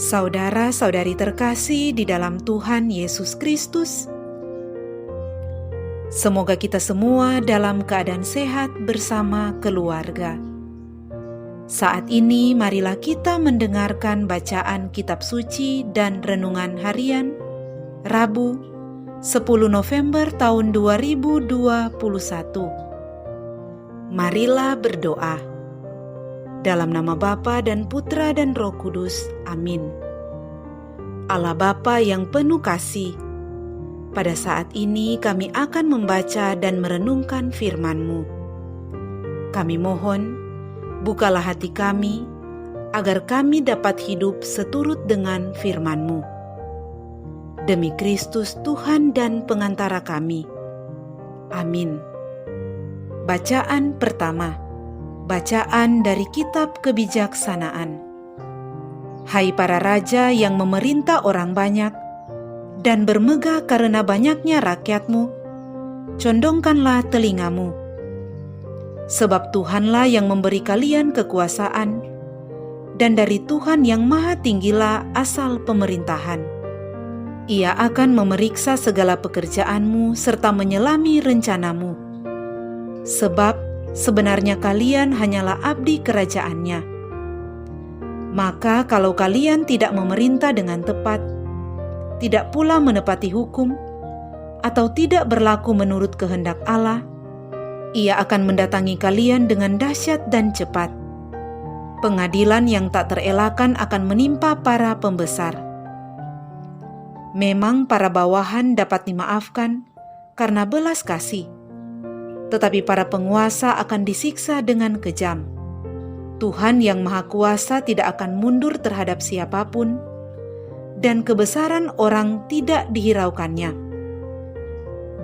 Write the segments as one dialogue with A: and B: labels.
A: Saudara-saudari terkasih di dalam Tuhan Yesus Kristus, semoga kita semua dalam keadaan sehat bersama keluarga. Saat ini marilah kita mendengarkan bacaan kitab suci dan renungan harian Rabu 10 November tahun 2021. Marilah berdoa. Dalam nama Bapa dan Putra dan Roh Kudus. Amin. Allah Bapa yang penuh kasih, pada saat ini kami akan membaca dan merenungkan firman-Mu. Kami mohon, bukalah hati kami, agar kami dapat hidup seturut dengan firman-Mu. Demi Kristus Tuhan dan pengantara kami. Amin. Bacaan pertama. Bacaan dari Kitab Kebijaksanaan. Hai para raja yang memerintah orang banyak dan bermegah karena banyaknya rakyatmu, condongkanlah telingamu. Sebab Tuhanlah yang memberi kalian kekuasaan, dan dari Tuhan yang maha tinggilah asal pemerintahan. Ia akan memeriksa segala pekerjaanmu serta menyelami rencanamu. Sebab sebenarnya kalian hanyalah abdi kerajaannya. Maka kalau kalian tidak memerintah dengan tepat, tidak pula menepati hukum, atau tidak berlaku menurut kehendak Allah, Ia akan mendatangi kalian dengan dahsyat dan cepat. Pengadilan yang tak terelakkan akan menimpa para pembesar. Memang para bawahan dapat dimaafkan karena belas kasih, tetapi para penguasa akan disiksa dengan kejam. Tuhan yang Maha Kuasa tidak akan mundur terhadap siapapun, dan kebesaran orang tidak dihiraukannya.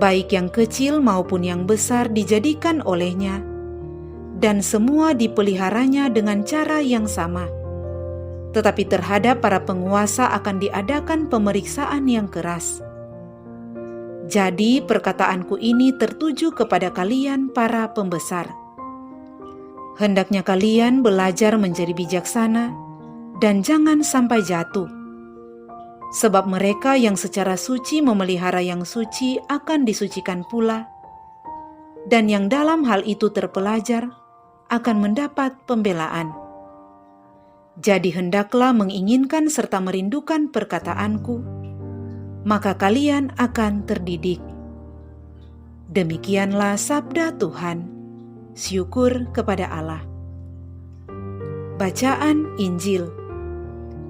A: Baik yang kecil maupun yang besar dijadikan olehnya, dan semua dipeliharanya dengan cara yang sama. Tetapi terhadap para penguasa akan diadakan pemeriksaan yang keras. Jadi perkataanku ini tertuju kepada kalian para pembesar. Hendaknya kalian belajar menjadi bijaksana dan jangan sampai jatuh. Sebab mereka yang secara suci memelihara yang suci akan disucikan pula, dan yang dalam hal itu terpelajar akan mendapat pembelaan. Jadi hendaklah menginginkan serta merindukan perkataanku, maka kalian akan terdidik. Demikianlah sabda Tuhan. Syukur kepada Allah. Bacaan Injil.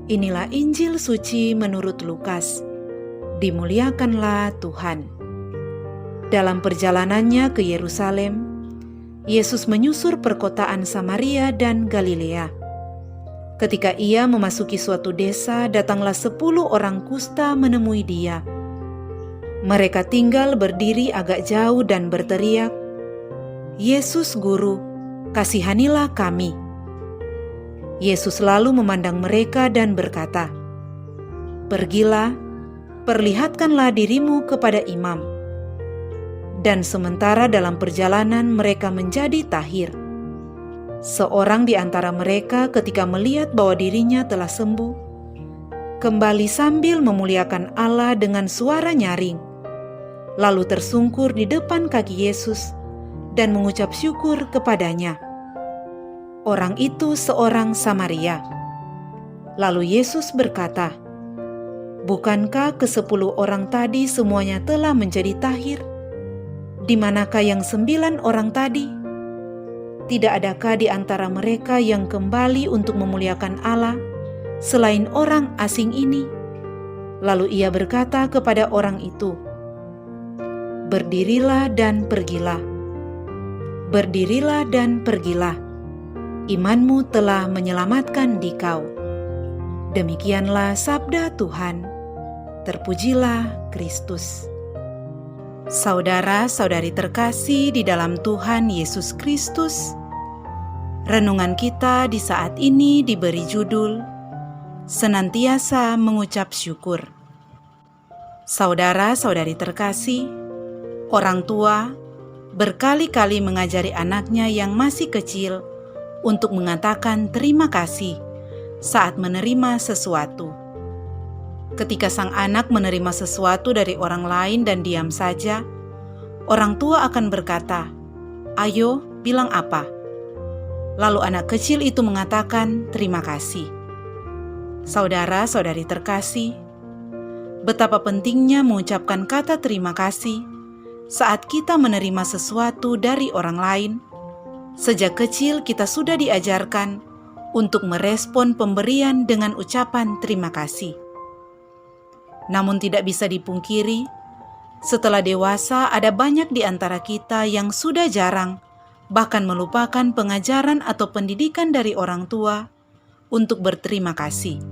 A: Inilah Injil suci menurut Lukas. Dimuliakanlah Tuhan. Dalam perjalanannya ke Yerusalem, Yesus menyusur perkotaan Samaria dan Galilea. Ketika ia memasuki suatu desa, datanglah 10 orang kusta menemui dia. Mereka tinggal berdiri agak jauh dan berteriak, "Yesus Guru, kasihanilah kami." Yesus lalu memandang mereka dan berkata, "Pergilah, perlihatkanlah dirimu kepada imam." Dan sementara dalam perjalanan mereka menjadi tahir. Seorang di antara mereka ketika melihat bahwa dirinya telah sembuh, kembali sambil memuliakan Allah dengan suara nyaring, lalu tersungkur di depan kaki Yesus dan mengucap syukur kepadanya. Orang itu seorang Samaria. Lalu Yesus berkata, "Bukankah ke-10 orang tadi semuanya telah menjadi tahir? Di manakah yang 9 orang tadi? Tidak adakah di antara mereka yang kembali untuk memuliakan Allah selain orang asing ini?" Lalu ia berkata kepada orang itu, "Berdirilah dan pergilah. Berdirilah dan pergilah. Imanmu telah menyelamatkan dikau." Demikianlah sabda Tuhan. Terpujilah Kristus. Saudara-saudari terkasih di dalam Tuhan Yesus Kristus, renungan kita di saat ini diberi judul Senantiasa Mengucap Syukur. Saudara-saudari terkasih, orang tua berkali-kali mengajari anaknya yang masih kecil untuk mengatakan terima kasih saat menerima sesuatu. Ketika sang anak menerima sesuatu dari orang lain dan diam saja, orang tua akan berkata, "Ayo, bilang apa?" Lalu anak kecil itu mengatakan, "Terima kasih." Saudara-saudari terkasih, betapa pentingnya mengucapkan kata terima kasih saat kita menerima sesuatu dari orang lain. Sejak kecil kita sudah diajarkan untuk merespon pemberian dengan ucapan terima kasih. Namun tidak bisa dipungkiri, setelah dewasa ada banyak di antara kita yang sudah jarang, bahkan melupakan pengajaran atau pendidikan dari orang tua untuk berterima kasih.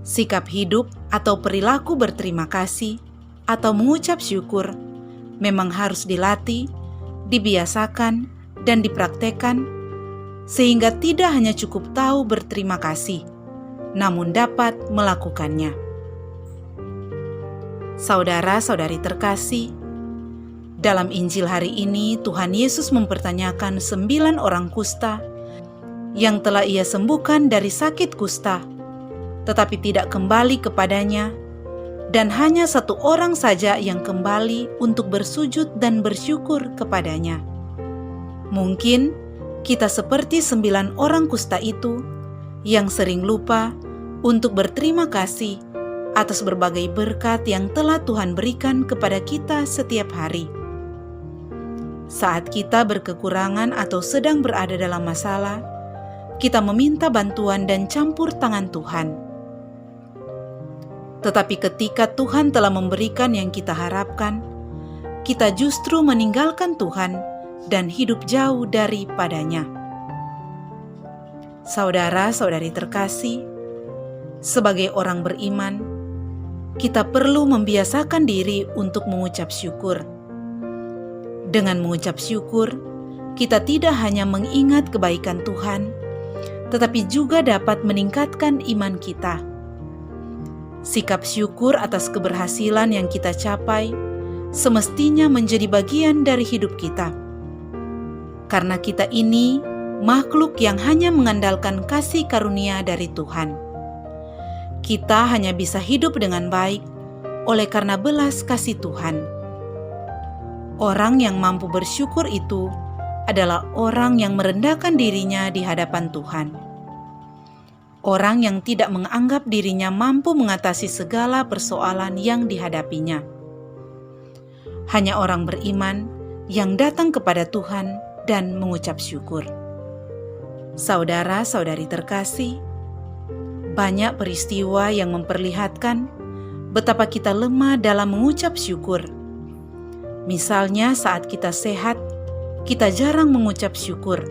A: Sikap hidup atau perilaku berterima kasih atau mengucap syukur memang harus dilatih, dibiasakan, dan dipraktekkan, sehingga tidak hanya cukup tahu berterima kasih, namun dapat melakukannya. Saudara-saudari terkasih, dalam Injil hari ini Tuhan Yesus mempertanyakan 9 orang kusta yang telah Ia sembuhkan dari sakit kusta, tetapi tidak kembali kepadanya, dan hanya 1 orang saja yang kembali untuk bersujud dan bersyukur kepadanya. Mungkin kita seperti 9 orang kusta itu yang sering lupa untuk berterima kasih atas berbagai berkat yang telah Tuhan berikan kepada kita setiap hari. Saat kita berkekurangan atau sedang berada dalam masalah, kita meminta bantuan dan campur tangan Tuhan. Tetapi ketika Tuhan telah memberikan yang kita harapkan, kita justru meninggalkan Tuhan dan hidup jauh daripadanya. Saudara-saudari terkasih, sebagai orang beriman, kita perlu membiasakan diri untuk mengucap syukur. Dengan mengucap syukur, kita tidak hanya mengingat kebaikan Tuhan, tetapi juga dapat meningkatkan iman kita. Sikap syukur atas keberhasilan yang kita capai semestinya menjadi bagian dari hidup kita. Karena kita ini makhluk yang hanya mengandalkan kasih karunia dari Tuhan. Kita hanya bisa hidup dengan baik oleh karena belas kasih Tuhan. Orang yang mampu bersyukur itu adalah orang yang merendahkan dirinya di hadapan Tuhan. Orang yang tidak menganggap dirinya mampu mengatasi segala persoalan yang dihadapinya. Hanya orang beriman yang datang kepada Tuhan dan mengucap syukur. Saudara-saudari terkasih, banyak peristiwa yang memperlihatkan betapa kita lemah dalam mengucap syukur. Misalnya saat kita sehat, kita jarang mengucap syukur.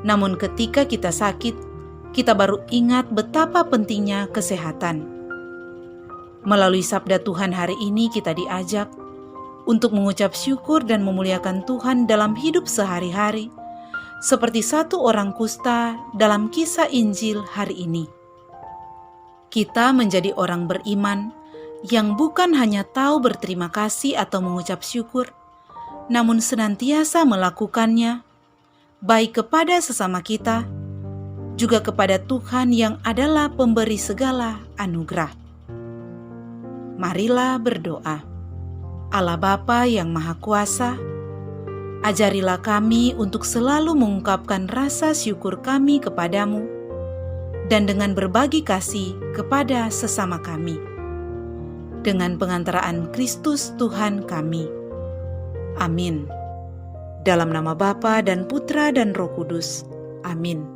A: Namun ketika kita sakit, kita baru ingat betapa pentingnya kesehatan. Melalui sabda Tuhan hari ini kita diajak untuk mengucap syukur dan memuliakan Tuhan dalam hidup sehari-hari, seperti 1 orang kusta dalam kisah Injil hari ini. Kita menjadi orang beriman yang bukan hanya tahu berterima kasih atau mengucap syukur, namun senantiasa melakukannya, baik kepada sesama kita, juga kepada Tuhan yang adalah pemberi segala anugerah. Marilah berdoa. Allah Bapa yang Maha Kuasa, ajarilah kami untuk selalu mengungkapkan rasa syukur kami kepadamu dan dengan berbagi kasih kepada sesama kami. Dengan pengantaraan Kristus Tuhan kami. Amin. Dalam nama Bapa dan Putra dan Roh Kudus. Amin.